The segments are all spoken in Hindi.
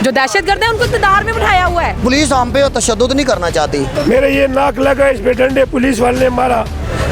जो दहशतगर्द है उनको इक़्तिदार में बिठाया हुआ है। पुलिस हम पे तशद्दुद नहीं करना चाहती। मेरे ये नाक लगा, इस पे डंडे पुलिस वाले ने मारा,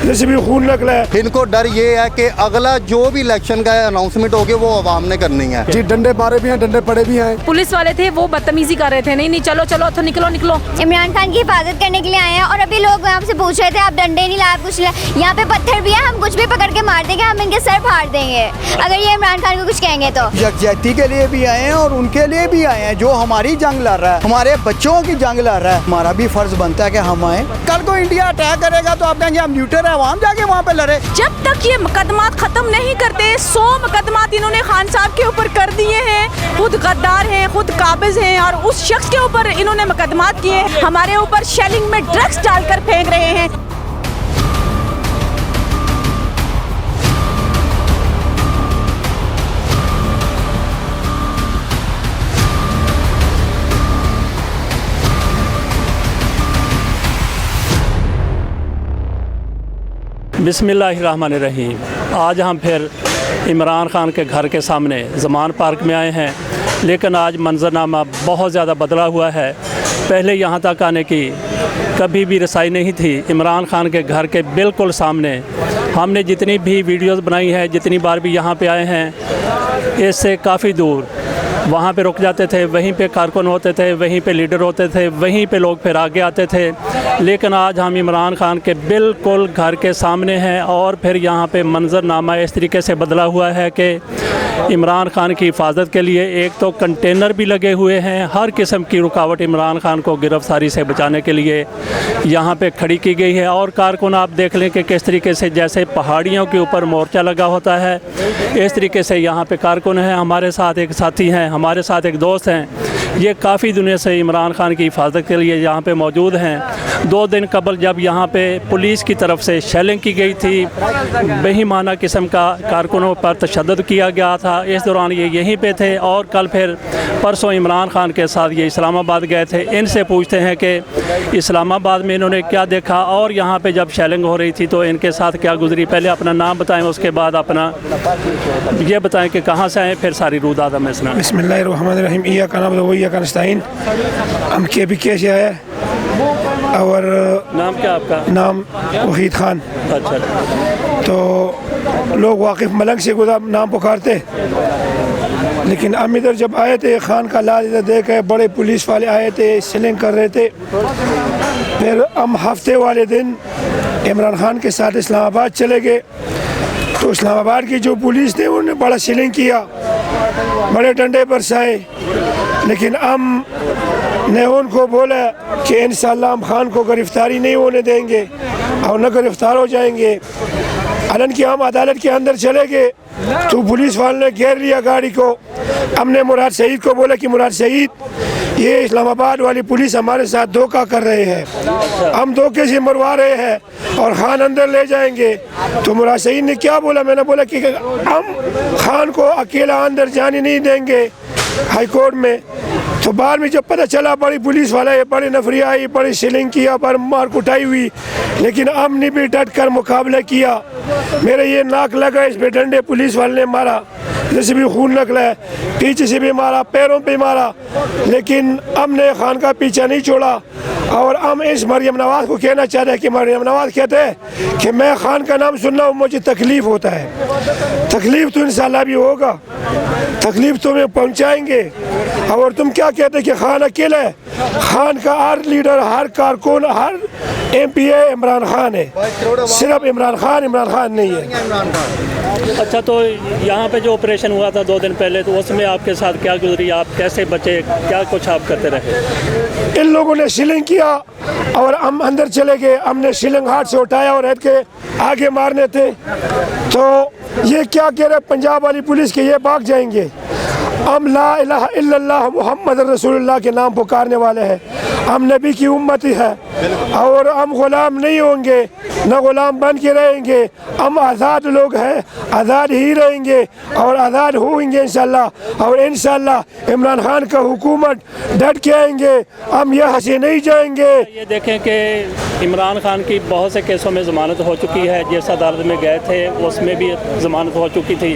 जैसे भी खून निकला है। इनको डर ये है कि अगला जो भी इलेक्शन का अनाउंसमेंट होगी वो आवाम ने करनी है। जी डंडे मारे भी हैं, डंडे पड़े भी हैं। पुलिस वाले थे वो बदतमीजी कर रहे थे, नहीं चलो चलो तो निकलो निकलो। इमरान खान की हिफाजत करने के लिए आए हैं और अभी लोग हमसे पूछ रहे थे आप डंडे नहीं लाए, कुछ नहीं। यहाँ पे पत्थर भी है, हम कुछ भी पकड़ के मार देंगे, हम इनके सर फाड़ देंगे अगर ये इमरान खान को कुछ कहेंगे तो। यकजहती के लिए भी आए हैं और उनके लिए भी आए हैं जो हमारी जंग लड़ रहा है, हमारे बच्चों की जंग लड़ रहा है। हमारा भी फर्ज बनता है कि हम आए। कल को इंडिया अटैक करेगा तो आप कहेंगे हम न्यूट्रल है, वहाँ जाके वहाँ पे लड़े। जब तक ये मुकदमात खत्म नहीं करते, 100 मुकदमात इन्होंने खान साहब के ऊपर कर दिए हैं। खुद गद्दार हैं, खुद काबिज हैं और उस शख्स के ऊपर इन्होंने मुकदमात किए। हमारे ऊपर शेलिंग में ड्रग्स डालकर फेंक रहे हैं। बिस्मिल्लाहिर्रहमानिर्रहीम। आज हम फिर इमरान खान के घर के सामने ज़मान पार्क में आए हैं, लेकिन आज मंजरनामा बहुत ज़्यादा बदला हुआ है। पहले यहाँ तक आने की कभी भी रसाई नहीं थी। इमरान खान के घर के बिल्कुल सामने हमने जितनी भी वीडियोस बनाई है, जितनी बार भी यहाँ पे आए हैं, इससे काफ़ी दूर वहाँ पे रुक जाते थे, वहीं पे कारकुन होते थे, वहीं पे लीडर होते थे, वहीं पे लोग फिर आगे आते थे। लेकिन आज हम इमरान खान के बिल्कुल घर के सामने हैं और फिर यहाँ पे मंजरनामा इस तरीके से बदला हुआ है कि इमरान खान की हिफाजत के लिए एक तो कंटेनर भी लगे हुए हैं। हर किस्म की रुकावट इमरान खान को गिरफ्तारी से बचाने के लिए यहाँ पे खड़ी की गई है। और कारकुन आप देख लें कि किस तरीके से जैसे पहाड़ियों के ऊपर मोर्चा लगा होता है, इस तरीके से यहाँ पे कारकुन हैं। हमारे साथ एक साथी हैं, हमारे साथ एक दोस्त हैं, ये काफ़ी दुनिया से इमरान खान की हिफाजत के लिए यहाँ पे मौजूद हैं। 2 दिन कबल जब यहाँ पे पुलिस की तरफ से शेलिंग की गई थी, बेईमाना किस्म का कारकुनों पर तशद्दुद किया गया था, इस दौरान ये यहीं पे थे। और कल फिर परसों इमरान खान के साथ ये इस्लामाबाद गए थे। इनसे पूछते हैं कि इस्लामाबाद में इन्होंने क्या देखा और यहाँ पे जब शेलिंग हो रही थी तो इनके साथ क्या गुजरी। पहले अपना नाम बताएं, उसके बाद अपना ये बताएं कि कहाँ से आए, फिर सारी रूदात में सुना। बिस्मिल्लाहिर्रहमानिर्रहीम। ईया का नाम वही का नस्ताइन। हम के से आए और नाम क्या आपका? नाम वहीद खान। अच्छा। तो लोग वाकिफ़ मलंग से गुदा नाम पुकारते, लेकिन हम इधर जब आए थे खान का लाज इधर देख के बड़े पुलिस वाले आए थे, सेलिंग कर रहे थे। फिर हम हफ्ते वाले दिन इमरान खान के साथ इस्लामाबाद चले गए। तो इस्लामाबाद की जो पुलिस थी उन्होंने बड़ा सेलिंग किया, बड़े डंडे बरसाए, लेकिन हम ने उनको बोला कि इंशाअल्लाह हम खान को गिरफ्तारी नहीं होने देंगे और न गिरफ्तार हो जाएंगे। हालांकि हम अदालत के अंदर चले गए तो पुलिस वालों ने घेर लिया गाड़ी को। हमने मुराद सईद को बोला कि मुराद सईद, ये इस्लामाबाद वाली पुलिस हमारे साथ धोखा कर रहे हैं, हम धोखे से मरवा रहे हैं और खान अंदर ले जाएंगे। तो मुराद सईद ने क्या बोला, मैंने बोला कि हम खान को अकेला अंदर जाने नहीं देंगे हाई कोर्ट में। तो बाद में जब पता चला बड़ी पुलिस वाले बड़ी नफरी आई, बड़ी सीलिंग किया, पर मार कुटाई हुई, लेकिन हमने भी डट कर मुकाबला किया। मेरे ये नाक लगा, इस पे डंडे पुलिस वाले ने मारा, जैसे भी खून निकला है, पीछे से भी मारा, पैरों पे मारा, लेकिन हमने खान का पीछा नहीं छोड़ा। और हम इस मरियम नवाज को कहना चाहते हैं कि मरियम नवाज कहते हैं कि मैं खान का नाम सुनना हूँ, मुझे तकलीफ़ होता है। तकलीफ़ तो इंशाअल्लाह भी होगा, तकलीफ़ तुम्हें पहुँचाएंगे। और तुम क्या कहते कि खान अकेला है? खान का हर लीडर, हर कारकुन, हर MPA इमरान खान है, सिर्फ इमरान खान नहीं है। अच्छा, तो यहाँ पे जो ऑपरेशन हुआ था 2 दिन पहले, तो उसमें आपके साथ क्या गुजरी, आप कैसे बचे, क्या कुछ आप करते रहे? इन लोगों ने सीलिंग किया और हम अंदर चले गए। हमने सीलिंग हाथ से उठाया और हट के आगे मारने थे। तो ये क्या कह रहे पंजाब वाली पुलिस के, ये भाग जाएंगे। हम ला इलाहा इल्लल्लाह मुहम्मद रसूलुल्लाह के नाम पुकारने वाले हैं। हम नबी की उम्मत है और हम गुलाम नहीं होंगे, न गुलाम बन के रहेंगे। हम आज़ाद लोग हैं, आज़ाद ही रहेंगे और आज़ाद होंगे इंशाअल्लाह। और इंशाअल्लाह इमरान खान का हुकूमत डट के आएंगे, हम यहाँ से नहीं जाएंगे। ये देखें कि इमरान खान की बहुत से केसों में ज़मानत हो चुकी है, जिस अदालत में गए थे उसमें भी ज़मानत हो चुकी थी,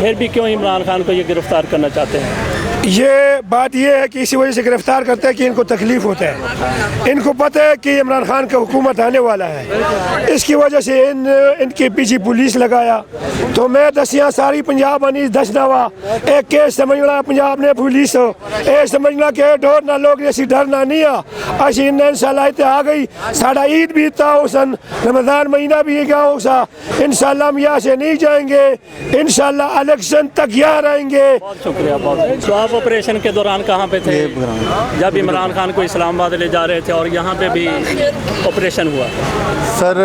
फिर भी क्यों इमरान खान को ये गिरफ़्तार करना चाहते हैं? ये बात ये है कि इसी वजह से गिरफ्तार करते हैं कि इनको तकलीफ होता है। इनको पता है कि इमरान खान का हुकूमत आने वाला है, इसकी वजह से इनके पीछे पुलिस लगाया। तो मैं दसियाँ सारी पंजाब आनी दस नवा एक केस समझना पंजाब ने पुलिस ये समझना कि डर ना लोग ऐसी डरना नहीं आ असी इंशाल्लाह इतने आ गई। साड़ा ईद भी इतना हो सन, रमज़ान महीना भी गया हो सा, इंशाल्लाह हम यहाँ से नहीं जाएंगे, इंशाल्लाह इलेक्शन तक यहाँ रहेंगे। बहुत शुक्रिया, बहुत। तो आप ऑपरेशन के दौरान कहाँ पे थे जब इमरान खान को इस्लामाबाद ले जा रहे थे और यहाँ पे भी ऑपरेशन हुआ? सर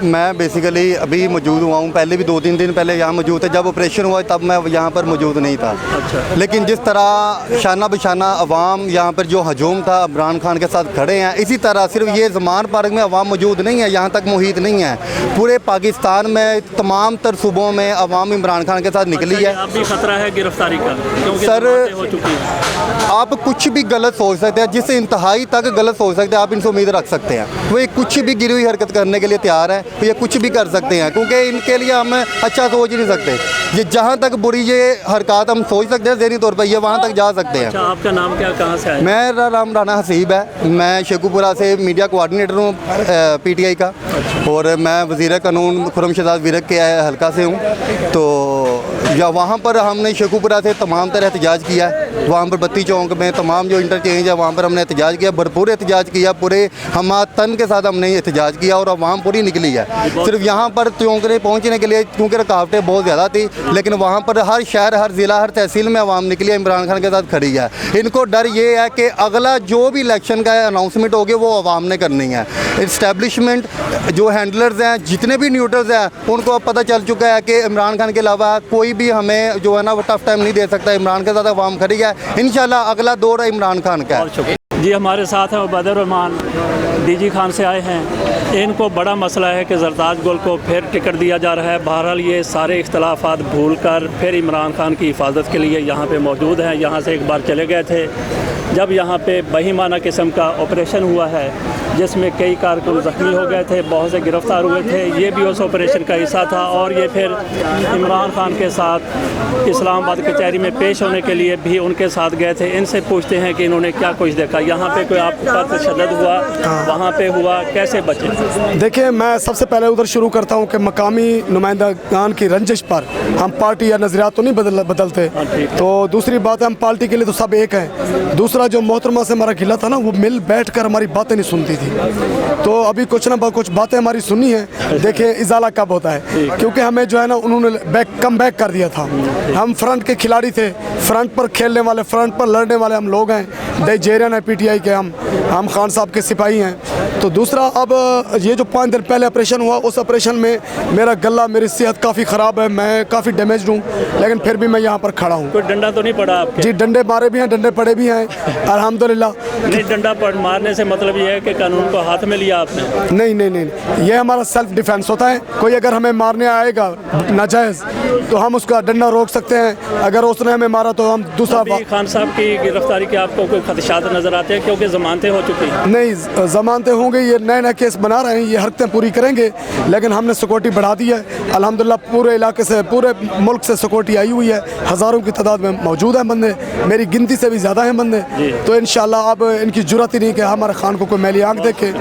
मैं बेसिकली अभी मौजूद हुआ हूँ, पहले भी 2-3 दिन पहले यहाँ मौजूद थे। जब ऑपरेशन हुआ तब मैं यहाँ पर मौजूद नहीं था। अच्छा। लेकिन जिस तरह शाना बशाना अवाम यहाँ पर जो हजूम था इमरान खान के साथ खड़े हैं, इसी तरह सिर्फ ये ज़मान पार्क में अवाम मौजूद नहीं है, यहाँ तक मुहित नहीं है, पूरे पाकिस्तान में तमाम तर सूबों में अवाम इमरान खान के साथ निकली है। अब भी खतरा है गिरफ्तारी का क्योंकि सर हो चुकी है। आप कुछ भी गलत सोच सकते हैं, जिस इंतहाई तक गलत सोच सकते हैं आप इनसे उम्मीद रख सकते हैं। वो ये कुछ भी गिरी हुई हरकत करने के लिए तैयार है, तो ये कुछ भी कर सकते हैं क्योंकि इनके लिए हम अच्छा सोच ही नहीं सकते। ये जहाँ तक बुरी ये हरकत हम सोच सकते हैं ज़हनी तौर पर, ये वहाँ तक जा सकते हैं। अच्छा, आपका नाम क्या, कहाँ से आए? मेरा नाम राना हसीब है, मैं शेखुपुरा से मीडिया कोऑर्डिनेटर हूँ PTI का, और मैं वज़ीर कानून खुर्रम शहजाद विरक के हल्का से हूँ। तो या वहाँ पर हमने शेखुपुरा से तमाम तरह एहतजाज किया है, वहाँ पर बत्ती चौक में तमाम जो इंटरचेंज है वहाँ पर हमने एहतजाज किया, भरपूर एहतजाज किया, पूरे हम तन के साथ हमने एहतजाज किया और आवाम पूरी निकली है। सिर्फ यहाँ पर चौंकने पहुँचने के लिए क्योंकि रुकावटें बहुत ज़्यादा थी, लेकिन वहाँ पर हर शहर, हर ज़िला, हर तहसील में आवाम निकली है, इमरान खान के साथ खड़ी है। इनको डर ये है कि अगला जो भी इलेक्शन का अनाउंसमेंट होगी वो आवाम ने करनी है। इस्टेब्लिशमेंट जो हैंडलर्स हैं, जितने भी न्यूट्रल्स हैं, उनको अब पता चल चुका है कि इमरान खान के अलावा कोई भी हमें जो है ना वो टफ टाइम नहीं दे सकता। इमरान के साथ आवाम खड़ी है, इंशाल्लाह अगला दौर इमरान खान का है। जी हमारे साथ हैं उबैदुर रहमान, DG खान से आए हैं। इनको बड़ा मसला है कि जरदाज गुल को फिर टिकट दिया जा रहा है। बहरहाल ये सारे इख्तलाफात भूल कर फिर इमरान खान की हिफाजत के लिए यहाँ पे मौजूद हैं। यहाँ से एक बार चले गए थे जब यहाँ पे बहीमाना किस्म का ऑपरेशन हुआ है जिसमें कई कारकुन ज़ख्मी हो गए थे, बहुत से गिरफ़्तार हुए थे। ये भी उस ऑपरेशन का हिस्सा था और ये फिर इमरान खान के साथ इस्लामाबाद कचहरी में पेश होने के लिए भी उनके साथ गए थे। इनसे पूछते हैं कि इन्होंने क्या कुछ देखा, यहाँ पे कोई आप पर तशद्दुद हुआ, वहाँ पे हुआ, कैसे बचे? देखिए, मैं सबसे पहले उधर शुरू करता हूँ कि मकामी नुमाइंदगान की रंजिश पर हम पार्टी या नज़रियात तो नहीं बदलते। तो दूसरी बात है, हम पार्टी के लिए तो सब एक हैं। दूसरा, जो मोहतरमा से हमारा गिला था ना, वो मिल बैठ कर हमारी बातें नहीं सुनती थी। तो अभी कुछ ना कुछ बातें हमारी सुनी है। देखिए इजाला कब होता है, क्योंकि हमें जो है ना उन्होंने कम बैक कर दिया था। हम फ्रंट के खिलाड़ी थे, फ्रंट पर खेलने वाले, फ्रंट पर लड़ने वाले हम लोग हैं। जेरियन है PTI के, हम खान साहब के सिपाही हैं। तो दूसरा, अब ये जो 5 दिन पहले ऑपरेशन हुआ, उस ऑपरेशन में मेरा गला, मेरी सेहत काफ़ी ख़राब है, मैं काफ़ी डैमेज हूँ, लेकिन फिर भी मैं यहाँ पर खड़ा हूँ। कोई डंडा तो नहीं पड़ा आपके? जी, डंडे मारे भी हैं, डंडे पड़े भी हैं, अल्हम्दुलिल्लाह। नहीं, डंडा मारने से मतलब ये है कि कानून को हाथ में लिया आपने? नहीं, ये हमारा सेल्फ डिफेंस होता है। कोई अगर हमें मारने आएगा नाजायज़ तो हम उसका डंडा रोक सकते हैं। अगर उसने हमें मारा तो हम दूसरा। खान साहब की गिरफ्तारी के आपको कोई खदशात नज़र आते हैं क्योंकि ज़मानतें हो चुकी हैं? नहीं, ज़मानतें होंगी, ये नए केस बना रहे हैं, ये हरकतें पूरी करेंगे, लेकिन हमने सिक्योरिटी बढ़ा दी है। अल्हम्दुलिल्लाह पूरे इलाके से, पूरे मुल्क से सिक्योरिटी आई हुई है। हज़ारों की तादाद में मौजूद हैं बंदे, मेरी गिनती से भी ज़्यादा हैं बंदे। तो इंशाल्लाह अब इनकी ज़रूरत ही नहीं कि हमारे खान को कोई मैली आँख देखे।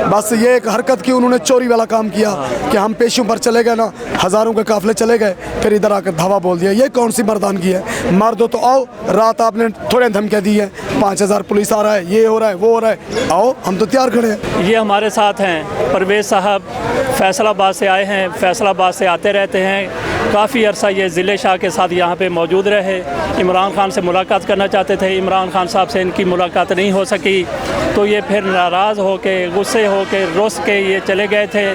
बस ये एक हरकत की, उन्होंने चोरी वाला काम किया कि हम पेशियों पर चले गए ना, हज़ारों के काफ़िले चले गए, फिर इधर आकर धावा बोल दिया। ये कौन सी मर्दानगी है? मार दो तो आओ। रात आपने थोड़े धमकियाँ दी है, 5000 पुलिस आ रहा है, ये हो रहा है, वो हो रहा है, आओ, हम तो तैयार खड़े हैं। ये हमारे साथ हैं परवेज़ साहब, फैसलाबाद से आए हैं, फैसलाबाद से आते रहते हैं। काफ़ी अरसा ये ज़िले शाह के साथ यहाँ पे मौजूद रहे। इमरान खान से मुलाकात करना चाहते थे, इमरान खान साहब से इनकी मुलाकात नहीं हो सकी, तो ये फिर नाराज़ हो के, गुस्से हो के, रुस के ये चले गए थे।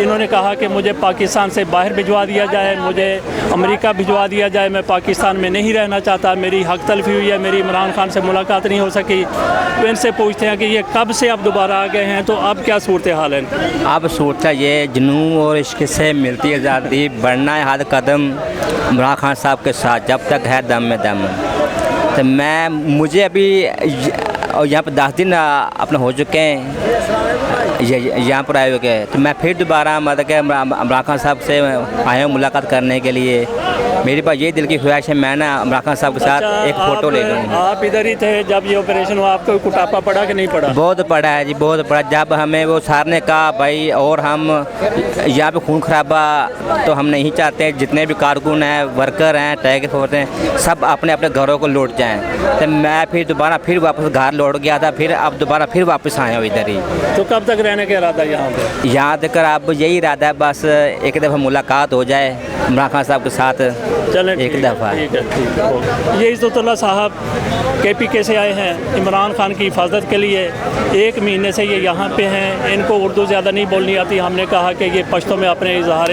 इन्होंने कहा कि मुझे पाकिस्तान से बाहर भिजवा दिया जाए, मुझे अमेरिका भिजवा दिया जाए, मैं पाकिस्तान में नहीं रहना चाहता, मेरी हक तलफी हुई है, मेरी इमरान खान से मुलाकात नहीं हो सकी। तो इनसे पूछते हैं कि ये कब से अब दोबारा आ गए हैं, तो अब क्या सूरत हाल है? अब सूरत ये जुनून और इश्क से मिलती है आज़ादी, बढ़ना है हर कदम इमरान खान साहब के साथ, जब तक है दम में दम। तो मुझे अभी और यहाँ पर 10 दिन अपने हो चुके हैं यहाँ पर आए हुए। तो मैं फिर दोबारा मतलब कि इमरान खान साहब से आया हूँ मुलाकात करने के लिए। मेरे पास यही दिल की ख्वाहिश है, मैं ना इमरान खान साहब के साथ एक फ़ोटो ले लूँ। आप इधर ही थे जब ये ऑपरेशन हुआ, आपको कुटापा पड़ा कि नहीं पड़ा? बहुत पड़ा है जी, बहुत पड़ा। जब हमें वो सार ने कहा भाई और हम यहाँ पे खून खराबा तो हम नहीं चाहते, जितने भी कारकुन हैं, वर्कर हैं, टैग फोर्स हैं, सब अपने अपने घरों को लौट जाएं। तो मैं फिर दोबारा फिर वापस घर लौट गया था, फिर अब दोबारा फिर वापस आया हूँ इधर ही। तो कब तक रहने का इरादा यहाँ पे? यहाँ तक अब यही इरादा है, बस एक दफ़ा मुलाकात हो जाए इमरान खान साहब के साथ, चलें एक दफ़ा। ठीक है। ये इज़्ज़तुल्लाह साहब KPK से आए हैं इमरान खान की हिफाजत के लिए। 1 महीने से ये यहाँ पे हैं। इनको उर्दू ज़्यादा नहीं बोलनी आती। हमने कहा कि ये पश्तो में अपने इजहार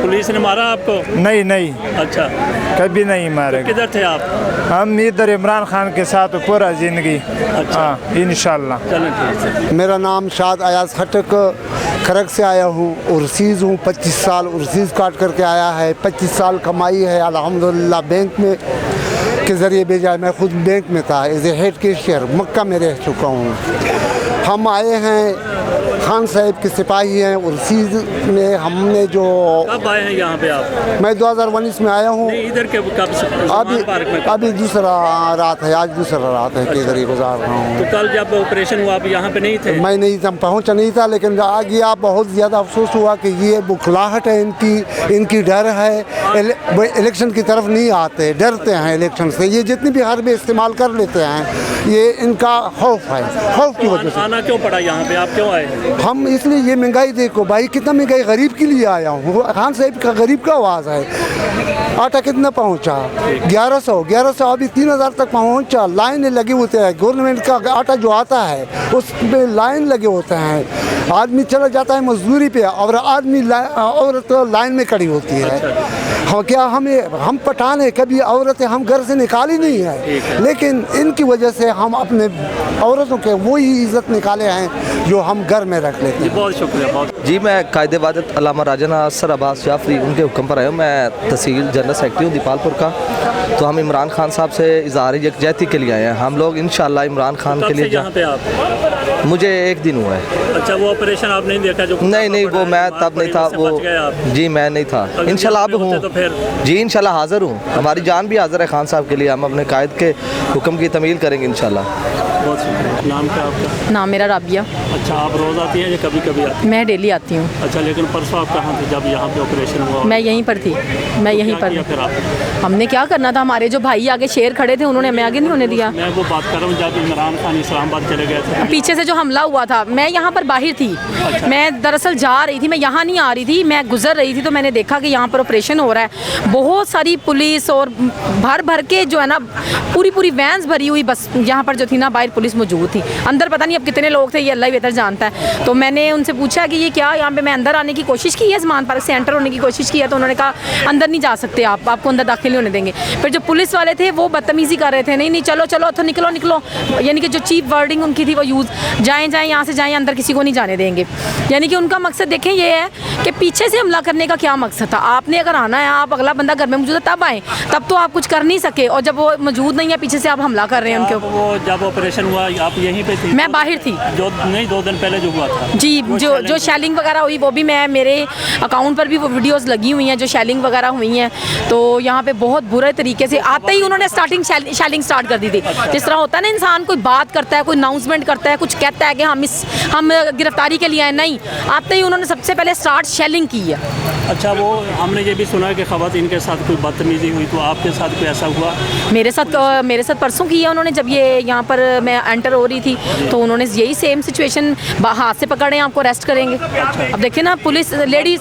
पुलिस ने मारा आपको? नहीं नहीं, अच्छा, कभी नहीं मारे. किधर थे आप? हम इधर इमरान खान के साथ पूरा ज़िंदगी। हाँ इंशाल्लाह। चलें ठीक है। मेरा नाम शाद अयाज खटक, खरक से आया हूँ। उर्सीज़ हूँ, 25 साल उर्सीज़ काट करके आया है। 25 साल कमाई है अल्हम्दुलिल्लाह। बैंक में के ज़रिए भेजा है। मैं खुद बैंक में था एज ए हेड कैशियर, मक्का में रह चुका हूँ। हम आए हैं, खान साहब के सिपाही हैं उर्सीज़ में। हमने जो कब आए हैं यहाँ पे आप? मैं 2019 में आया हूँ। इधर के कब से? अभी दूसरा रात है, आज दूसरा रात है के ज़रिए गुजार रहा हूँ। तो कल जब ऑपरेशन हुआ आप यहाँ पे नहीं थे? मैं नहीं था, पहुँचा नहीं था, लेकिन आ गया। बहुत ज़्यादा अफसोस हुआ कि ये बुखलाहट है इनकी डर है। इलेक्शन की तरफ नहीं आते, डरते हैं इलेक्शन से। ये जितनी भी हरबे इस्तेमाल कर लेते हैं, ये इनका खौफ है। खौफ की वजह से आना क्यों पड़ा यहाँ पे? आप क्यों आए? हम इसलिए, ये महंगाई देखो भाई, कितना महंगाई, गरीब के लिए आया हूँ। खान साहब का गरीब का आवाज़ है। आटा कितना पहुँचा? 1100 अभी 3000 तक पहुँचा। लाइन लगे होते हैं। गवर्नमेंट का आटा जो आता है उस पे लाइन लगे होते हैं। आदमी चला जाता है मजदूरी पे और औरत लाइन में खड़ी होती है। हाँ, क्या हम पठान है, कभी औरतें हम घर से निकाली नहीं है, लेकिन इनकी वजह से हम अपने औरतों के वही इज़्ज़त निकाले हैं जो हम घर में रख लेते हैं। बहुत शुक्रिया। बहुत जी, मैं कायदे वादत अल्लामा राजना असर अब्बास जाफरी उनके हुक्म पर आया हूँ। मैं तहसील जनरल सेक्रेटरी हूँ दीपालपुर का। तो हम इमरान खान साहब से इज़हार यकजहती के लिए आए हैं। हम लोग इंशाअल्लाह इमरान खान के लिए। यहाँ पे आप? मुझे 1 दिन हुआ है। अच्छा, वो ऑपरेशन आप नहीं देखा जो? नहीं, वो मैं तब नहीं था। वो जी मैं नहीं था। इंशाल्लाह अब हूँ जी, इंशाल्लाह हाज़िर हूँ। हमारी जान भी हाज़िर है खान साहब के लिए। हम अपने कायद के हुक्म की तमील करेंगे इंशाल्लाह। बहुत शुक्रिया। नाम क्या आपका? नाम मेरा राबिया। अच्छा, आप रोज़ आती हैं या कभी कभी आती हैं? मैं डेली आती हूँ। अच्छा, लेकिन परसों आप कहाँ थे जब यहाँ पे ऑपरेशन हुआ? मैं यहीं पर थी। मैं यहीं पर। फिर आप? हमने क्या करना था, हमारे जो भाई आगे शेर खड़े थे उन्होंने हमें आगे नहीं होने दिया। मैं वो बात कर रहा हूँ जब इमरान खान इस्लामाबाद चले गए थे, पीछे से जो हमला हुआ था, मैं यहाँ पर बाहर थी। मैं दरअसल जा रही थी, मैं यहाँ नहीं आ रही थी, मैं गुजर रही थी। तो मैंने देखा कि यहाँ पर ऑपरेशन हो रहा है। बहुत सारी पुलिस और भर के जो है ना, पूरी वैन्स भरी हुई बस यहाँ पर जो थी ना, बाहर पुलिस मौजूद थी। अंदर पता नहीं अब कितने लोग थे, ये अल्लाह ही बेहतर जानता है। तो मैंने उनसे पूछा कि ये क्या यहाँ पे, मैं अंदर आने की कोशिश की है, ज़मान पार्क से एंटर होने की कोशिश की है। तो उन्होंने कहा अंदर नहीं जा सकते आप, आपको अंदर दाखिल नहीं होने देंगे। फिर जो पुलिस वाले थे वो बदतमीज़ी कर रहे थे, नहीं चलो तो निकलो। यानी कि जो चीप वर्डिंग उनकी थी वो यूज़, जाएँ यहाँ से जाएँ, अंदर किसी को नहीं जाने देंगे। यानी कि उनका मकसद देखें ये है कि पीछे से हमला करने का क्या मकसद था। आपने अगर आना है, आप अगला बंदा घर में मौजूद है तब आएँ, तब तो आप कुछ कर नहीं सके। और जब वो मौजूद नहीं है, पीछे से आप हमला कर रहे हैं उनके ऊपर। वो जब ऑपरेशन हुआ आप यहीं पे थी? मैं बाहर थी। जो नहीं 2 दिन पहले जो हुआ था जी, जो शेलिंग वगैरह हुई वो भी मैं, मेरे अकाउंट पर भी वो वीडियोस लगी हुई हैं जो शेलिंग वगैरह हुई हैं। तो यहाँ पे बहुत बुरे तरीके से आते ही उन्होंने शेलिंग स्टार्ट कर दी थी। जिस तरह होता है ना, इंसान कोई बात करता है, कोई अनाउंसमेंट करता है, कुछ कहता है कि हम गिरफ्तारी के लिए आए, नहीं, आते ही उन्होंने सबसे पहले स्टार्ट शेलिंग की है। अच्छा, वो हमने ये भी सुना है कि ख़वातीन के साथ कोई बदतमीज़ी हुई, तो आपके साथ कोई ऐसा हुआ? मेरे साथ परसों की है उन्होंने, जब ये यहाँ पर मैं एंटर हो रही थी तो उन्होंने यही सेम सिचुएशन, हाथ से पकड़े आपको अरेस्ट करेंगे। अब देखिए ना, पुलिस लेडी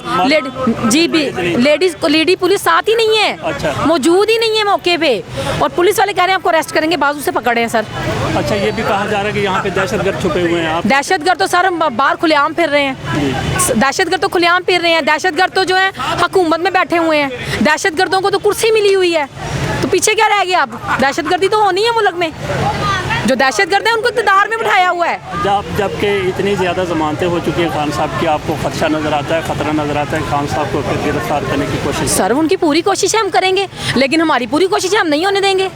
पुलिस साथ ही नहीं है। अच्छा। मौजूद ही नहीं है मौके पे, और पुलिस वाले कह रहे हैं आपको अरेस्ट करेंगे, बाजू से पकड़े हैं सर। अच्छा, ये भी कहा जा रहा है कि यहाँ पे दहशतगर्द छुपे हुए हैं। आप दहशतगर्द तो सर बाहर खुलेआम फिर रहे हैं। दहशतगर्द तो खुलेआम फिर रहे हैं। दहशतगर्द तो जो है हुकूमत में बैठे हुए हैं। दहशतगर्दों को तो कुर्सी मिली हुई है, तो पीछे क्या रह गया? अब दहशतगर्दी तो होनी है मुल्क में। जो दहशतगर्द है उनको इक़्तिदार में बिठाया हुआ है। जबकि इतनी ज़्यादा ज़मानतें हो चुकी हैं खान साहब की, आपको खदशा नज़र आता है, ख़तरा नज़र आता है खान साहब को फिर गिरफ्तार करने की कोशिश? सर उनकी पूरी कोशिश है, हम करेंगे, लेकिन हमारी पूरी कोशिश है हम नहीं होने देंगे।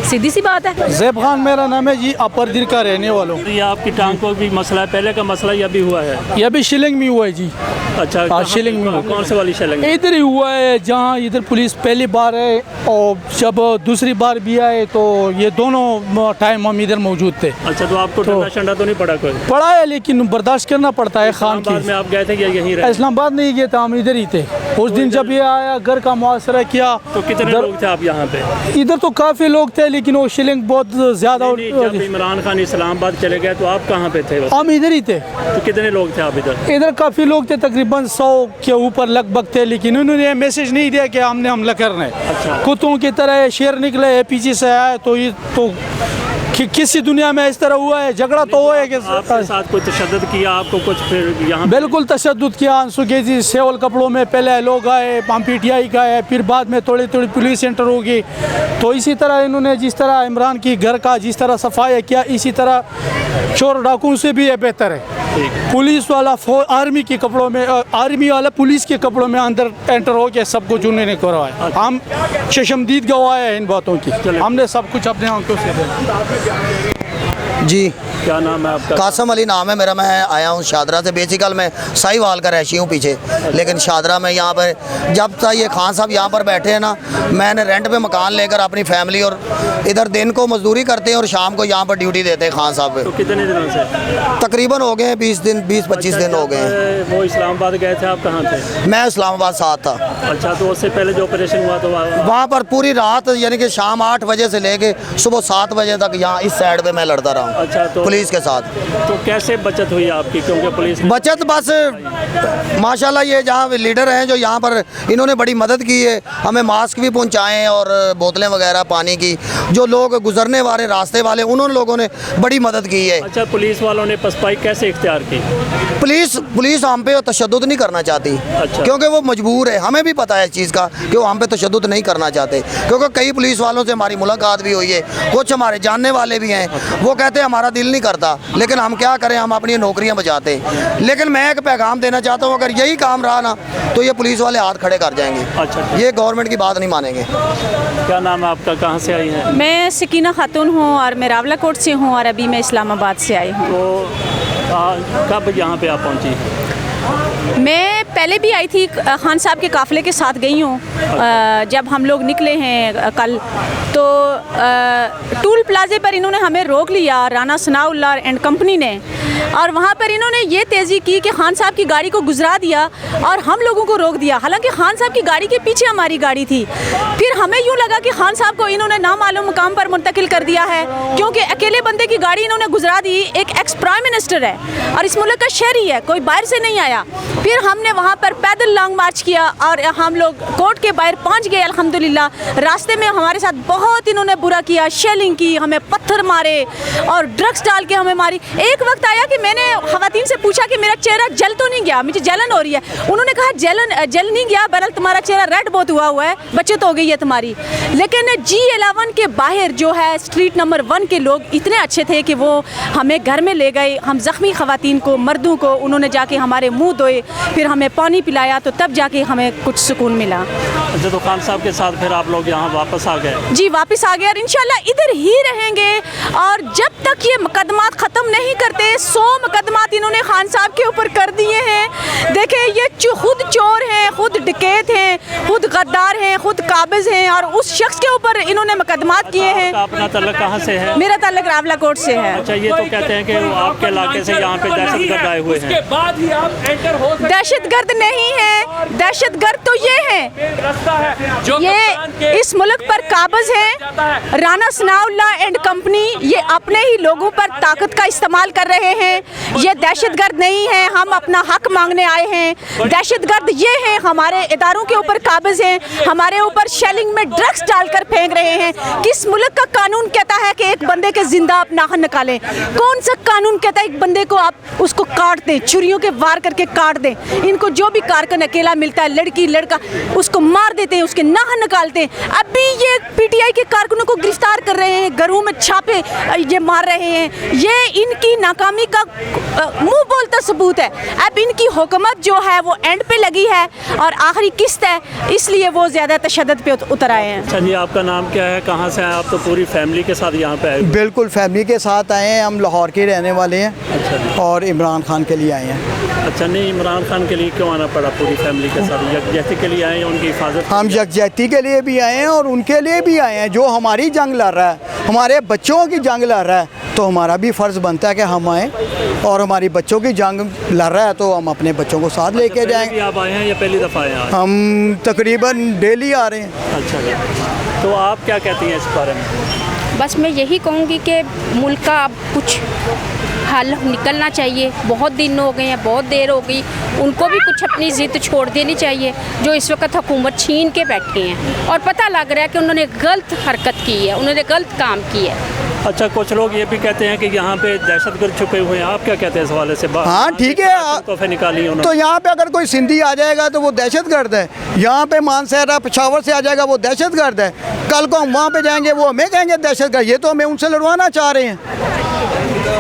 सीधी सी बात है। ज़ैब खान मेरा नाम है जी, अपर दिल का रहने वालों। ये आपकी टांग को भी मसला है, पहले का मसला यह भी हुआ है? यह भी शिलिंग में हुआ है जी। अच्छा, शिलिंग में। कौन से वाली शिलिंग? इधर ही हुआ है जहाँ इधर पुलिस पहली बार है और जब दूसरी बार भी आए तो ये दोनों टाइम हम इधर मौजूद थे। अच्छा, तो आपको ठंडा शंडा तो नहीं पड़ा? कोई पड़ा है लेकिन बर्दाश्त करना पड़ता है। खान की में आप गए थे या यहीं रहे? इस्लामाबाद नहीं गए थे, हम इधर ही थे उस दिन जब ये आया, घर का मुआसरा किया। तो कितने लोग थे आप यहाँ पे? इधर तो काफ़ी लोग थे लेकिन वो शिलिंग बहुत ज़्यादा। जब इमरान खान इस्लामाबाद चले गए तो आप कहाँ पे थे? हम इधर ही थे। तो कितने लोग थे आप इधर? इधर काफ़ी लोग थे, तकरीबन 100 के ऊपर लगभग थे, लेकिन उन्होंने मैसेज नहीं दिया कि हमने हमला करना है। अच्छा। कुत्तों की तरह शेर निकले है, पीछे से आया तो ये तो किसी दुनिया में इस तरह हुआ है? झगड़ा तो हुआ है कि आपके साथ कोई तशद्दुद किया आपको कुछ? फिर यहाँ बिल्कुल तशद्दुद किया। आंसू के जी सेवल कपड़ों में पहले लोग आए, हम PTI का है, फिर बाद में थोड़ी थोड़ी पुलिस एंटर होगी। तो इसी तरह इन्होंने जिस तरह इमरान की घर का जिस तरह सफाई किया, इसी तरह चोर डाकुओं से भी ये बेहतर है। पुलिस वाला आर्मी के कपड़ों में, आर्मी वाला पुलिस के कपड़ों में अंदर एंटर हो के सब कुछ उन्होंने करवाया। हम चशमदीद गवाह है इन बातों की, हमने सब कुछ अपने आंखों से देखा। जी, क्या नाम है आपका? कासम अली नाम है मेरा। मैं आया हूँ शादरा से। बेसिकल मैं साहिवाल का रहशी हूँ पीछे, लेकिन शादरा में यहाँ पर जब तक ये खान साहब यहाँ पर बैठे हैं ना, मैंने रेंट पे मकान लेकर अपनी फैमिली और इधर दिन को मजदूरी करते हैं और शाम को यहाँ पर ड्यूटी देते हैं खान साहब। तो कितने दिनों से? तकरीबन हो गए हैं 20-25 दिन हो गए हैं। वो इस्लामाबाद गए थे, आप कहाँ थे? मैं इस्लामाबाद साथ था। अच्छा, तो उससे पहले जो ऑपरेशन हुआ तो वहाँ पर पूरी रात यानी कि शाम 8 बजे से लेके सुबह 7 बजे तक यहाँ इस साइड पे मैं लड़ता रहा। अच्छा, तो पुलिस के साथ। तो कैसे बचत हुई आपकी? क्योंकि पुलिस बचत बस माशाल्लाह ये जहाँ लीडर हैं जो यहाँ पर इन्होंने बड़ी मदद की है, हमें मास्क भी पहुँचाए हैं और बोतलें वगैरह पानी की। जो लोग गुजरने वाले रास्ते वाले उन्होंने लोगों ने बड़ी मदद की है। अच्छा, पुलिस वालों ने पसपाई कैसे इख्तियार की? पुलिस हम पे तशद्दुद नहीं करना चाहती। अच्छा। क्योंकि वो मजबूर है, हमें भी पता है इस चीज़ का कि वो हम पे तशद्दुद नहीं करना चाहते। क्योंकि कई पुलिस वालों से हमारी मुलाकात भी हुई है, कुछ हमारे जानने वाले भी हैं। वो कहते हैं हमारा दिल नहीं करता, लेकिन हम क्या करें, हम अपनी नौकरियां बचाते हैं। लेकिन मैं एक पैगाम देना चाहता हूँ, अगर यही काम रहा ना तो ये पुलिस वाले हाथ खड़े कर जाएंगे। अच्छा। ये गवर्नमेंट की बात नहीं मानेंगे। क्या नाम है आपका? कहाँ से आई हैं? मैं सकीना खातून हूँ और मैं रावला कोट से हूँ और अभी मैं इस्लामाबाद से आई हूँ। तो कब यहाँ पे आप पहुँची? मैं पहले भी आई थी, खान साहब के काफ़िले के साथ गई हूँ। जब हम लोग निकले हैं कल तो टूल प्लाजे पर इन्होंने हमें रोक लिया, राना सनाउल्लाह एंड कंपनी ने, और वहाँ पर इन्होंने ये तेज़ी की कि खान साहब की गाड़ी को गुजरा दिया और हम लोगों को रोक दिया। हालांकि खान साहब की गाड़ी के पीछे हमारी गाड़ी थी। फिर हमें यूँ लगा कि खान साहब को इन्होंने नामालूम मुकाम पर मुंतकिल कर दिया है, क्योंकि अकेले बंदे की गाड़ी इन्होंने गुजरा दी। एक एक्स प्राइम मिनिस्टर है और इस मुल्क का शहरी है, कोई बाहर से नहीं आया। फिर हमने वहाँ पर पैदल लॉन्ग मार्च किया और हम लोग कोर्ट के बाहर पहुँच गए अल्हम्दुलिल्लाह। रास्ते में हमारे साथ बहुत इन्होंने बुरा किया, शेलिंग की, हमें पत्थर मारे और ड्रग्स डाल के हमें मारी। एक वक्त आया कि मैंने खवातीन से पूछा कि मेरा चेहरा जल तो नहीं गया, मुझे जलन हो रही है। उन्होंने कहा जल नहीं गया, बहरहाल तुम्हारा चेहरा रेड बहुत हुआ हुआ है, बचत हो गई है तुम्हारी। लेकिन G11 के बाहर जो है स्ट्रीट नंबर 1 के लोग इतने अच्छे थे कि वो हमें घर में ले गए। हम ज़ख्मी खवातीन को, मर्दों को उन्होंने जाके हमारे मुँह धोए, फिर हमें पानी पिलाया, तो तब जाके हमें कुछ सुकून मिला। अच्छा, तो खान साहब के साथ फिर आप लोग यहाँ वापस आ गए? जी, वापस आ गए और इंशाल्लाह इधर ही रहेंगे। और जब तक ये मुकदमात ख़त्म नहीं करते, 100 मुकदमात इन्होंने खान साहब के ऊपर कर दिए हैं। देखें, ये खुद चोर हैं, खुद डकैत हैं, खुद गद्दार हैं, खुद काबिज हैं, और उस शख्स के ऊपर इन्होंने मुकदमात किए हैं। अपना ताल्लुक कहाँ से है? मेरा ताल्लुक रावला कोट से है। अच्छा, ये तो कहते हैं कि वो आपके इलाके से यहाँ पे दहशतगर्द आए हुए हैं। दहशतगर्द नहीं है, दहशतगर्द तो ये हैं, ये इस मुल्क पर काबिज हैं। राना सनाउल्लाह एंड कंपनी ये अपने ही लोगों पर ताकत का इस्तेमाल कर रहे हैं। ये दहशतगर्द नहीं है, हम अपना हक मांगने आए हैं। दहशतगर्द ये हैं, हमारे इदारों के ऊपर काबिज हैं, हमारे ऊपर शेलिंग में ड्रग्स डालकर फेंक रहे हैं। किस मुल्क का कानून कहता है कि एक बंदे के जिंदा आप नाखून निकालें? कौन सा कानून कहता है एक बंदे को आप उसको काट दें, छुरियों के वार करके काट दें? इनको जो भी कारकुन अकेला मिलता है, लड़की लड़का, उसको मार देते हैं, उसके नाह निकालते हैं। अभी ये पीटीआई के कारकुनों को गिरफ्तार कर रहे हैं, घरों में छापे ये मार रहे हैं। ये इनकी नाकामी का मुंह बोलता सबूत है। अब इनकी हुकूमत जो है वो एंड पे लगी है और आखिरी किस्त है, इसलिए वो ज़्यादा तशद्दुद पे उतर आए हैं। अच्छा जी, आपका नाम क्या है, कहाँ से आए आप? तो पूरी फैमिली के साथ यहाँ पे आए? बिल्कुल फैमिली के साथ आए हैं, हम लाहौर के रहने वाले हैं। अच्छा। और इमरान खान के लिए आए हैं। अच्छा, नहीं इमरान खान के लिए क्यों आना पड़ा पूरी फैमिली के साथ? यकजहती के लिए आए हैं, उनकी हिफाजत? हम यकजहती के लिए भी आए हैं और उनके लिए भी आए हैं। जो हमारी जंग लड़ रहा है, हमारे बच्चों की जंग लड़ रहा है, तो हमारा भी फ़र्ज़ बनता है कि हम आएँ। और हमारी बच्चों की जंग लड़ रहा है तो हम अपने बच्चों को साथ लेके जाएंगे। आप आए हैं या पहली दफ़ा आए हैं? हम तकरीबन डेली आ रहे हैं। अच्छा, तो आप क्या कहती हैं इस बारे में? बस मैं यही कहूँगी कि मुल्क का अब कुछ हल निकलना चाहिए। बहुत दिन हो गए हैं, बहुत देर हो गई, उनको भी कुछ अपनी ज़िद छोड़ देनी चाहिए। जो इस वक्त हुकूमत छीन के बैठे हैं और पता लग रहा है कि उन्होंने गलत हरकत की है, उन्होंने गलत काम किया है। अच्छा, कुछ लोग ये भी कहते हैं कि यहाँ पे दहशतगर्द छुपे हुए हैं, आप क्या कहते हैं इस हवाले से? हाँ ठीक है, तोहफे निकाली उन्होंने। तो यहाँ पे अगर कोई सिंधी आ जाएगा तो वो दहशतगर्द है। यहाँ पे मानसहरा पेशावर से आ जाएगा वो दहशतगर्द है। कल को हम वहाँ पे जाएंगे वो हमें कहेंगे दहशतगर्द। ये तो हमें उनसे लड़वाना चाह रहे हैं,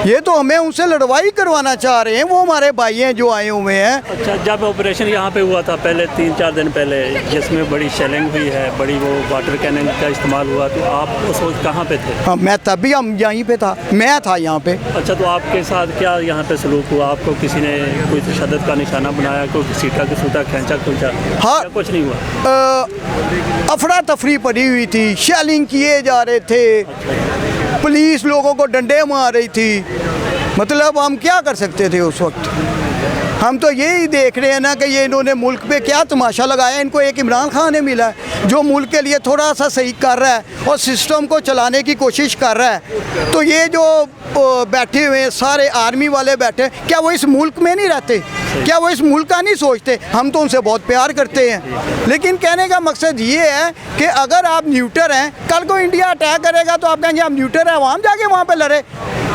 ये तो हमें उनसे लड़वाई करवाना चाह रहे हैं। वो हमारे भाई हैं जो आए हुए हैं। अच्छा, जब ऑपरेशन यहाँ पे हुआ था पहले 3-4 दिन पहले, जिसमें बड़ी शेलिंग हुई है, बड़ी वो वाटर कैनन का इस्तेमाल हुआ, तो आप उस वक्त कहाँ पे थे? हाँ, मैं तब भी हम यहीं पे था, मैं था यहाँ पे। अच्छा, तो आपके साथ क्या यहाँ पे सलूक हुआ? आपको किसी ने कोई तशद्दुद का निशाना बनाया, कोई सीटा की सूटा खींचा कुचा? हाँ, कुछ नहीं हुआ। अफरा तफरी पड़ी हुई थी, शेलिंग किए जा रहे थे, पुलिस लोगों को डंडे मार रही थी। मतलब हम क्या कर सकते थे उस वक्त? हम तो यही देख रहे हैं ना कि ये इन्होंने मुल्क पे क्या तमाशा लगाया। इनको एक इमरान खान ने मिला है जो मुल्क के लिए थोड़ा सा सही कर रहा है और सिस्टम को चलाने की कोशिश कर रहा है। तो ये जो बैठे हुए हैं सारे आर्मी वाले बैठे, क्या वो इस मुल्क में नहीं रहते? क्या वो इस मुल्क का नहीं सोचते? हम तो उनसे बहुत प्यार करते हैं, लेकिन कहने का मकसद ये है कि अगर आप न्यूट्रल हैं, कल को इंडिया अटैक करेगा तो आप कहेंगे हम न्यूट्रल हैं, वहाँ जाके वहाँ पे लड़े।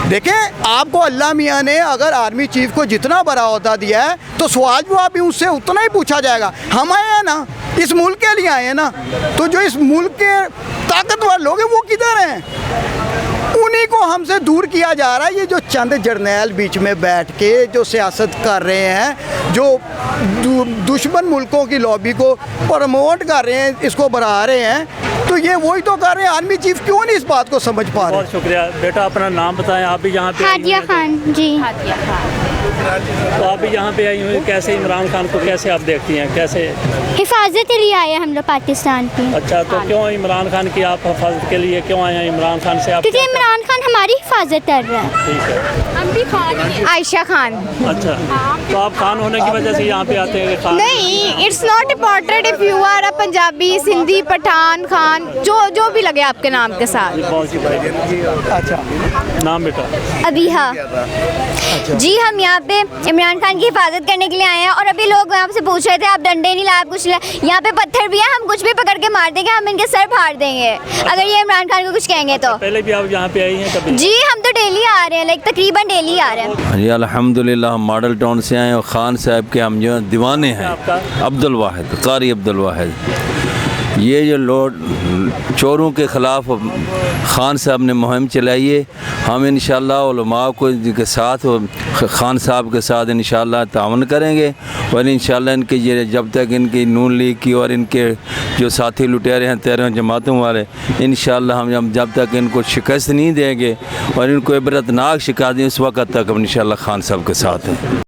देखें, आपको अल्लाह मियाँ ने अगर आर्मी चीफ को जितना बड़ा ओहदा दिया है तो सवाल जवाब भी उससे उतना ही पूछा जाएगा। हम आए हैं ना, इस मुल्क के लिए आए हैं ना, तो जो इस मुल्क के ताकतवर लोग हैं वो किधर हैं? उन्हीं को हमसे दूर किया जा रहा है। ये जो चंद जर्नैल बीच में बैठ के जो सियासत कर रहे हैं, जो दुश्मन मुल्कों की लॉबी को प्रमोट कर रहे हैं, इसको बढ़ा रहे हैं, तो ये वही तो कर रहे हैं। आर्मी चीफ क्यों नहीं इस बात को समझ पा रहे? बहुत शुक्रिया बेटा, अपना नाम बताएं। आप भी यहाँ पे? हादिया खान जी। हादिया खान। तो आप भी यहाँ पे आई हुई, कैसे इमरान खान को कैसे आप देखती हैं, कैसे? हिफाजत के लिए आए हैं हम लोग पाकिस्तान की। अच्छा, तो क्यों इमरान खान की आप हिफाजत के लिए क्यों आए हैं? इमरान खान से आप? क्योंकि इमरान खान हमारी हिफाजत कर रहा है। ठीक है। हम भी खान। आयशा खान। अच्छा, तो आप खान होने की वजह से यहाँ पे आते हैं? खान नहीं, it's not important if you are a Punjabi, Sindhi, Pathan, Khan, जो भी लगे आपके नाम के साथ। अच्छा, नाम बेटा? अबीहा। जी, हम यहाँ पे इमरान खान की हिफाजत करने के लिए आए हैं और अभी लोग आपसे पूछ रहे थे आप डंडे नहीं लाए, कुछ लाए। यहाँ पे पत्थर भी है, हम कुछ भी पकड़ के मार देंगे, हम इनके सर फाड़ देंगे अगर ये इमरान खान को कुछ कहेंगे तो। पहले भी आप यहाँ पे आई हैं कभी? जी, हम तो डेली आ रहे हैं, लाइक तकरीबन डेली आ रहे हैं। जी अल्हम्दुलिल्लाह, हम मॉडल टाउन से आए और ख़ान साहब के हम जो दीवाने हैं, अब्दुल वाहिद, कारी अब्दुल वाहिद। ये जो चोरों के ख़िलाफ़ ख़ान साहब ने मुहिम चलाई है। हम इंशाअल्लाह उलमा को के साथ ख़ान साहब के साथ इंशाअल्लाह तावन करेंगे और इंशाअल्लाह इनके ये जब तक इनकी नून लीग की और इनके जो साथी लुटेरे हैं 13 जमातों वाले, इंशाअल्लाह हम जब तक इनको शिकस्त नहीं देंगे और इनको इबरतनाक शिकस्त दें, उस वक्त तक हम इंशाअल्लाह ख़ान साहब के साथ हैं।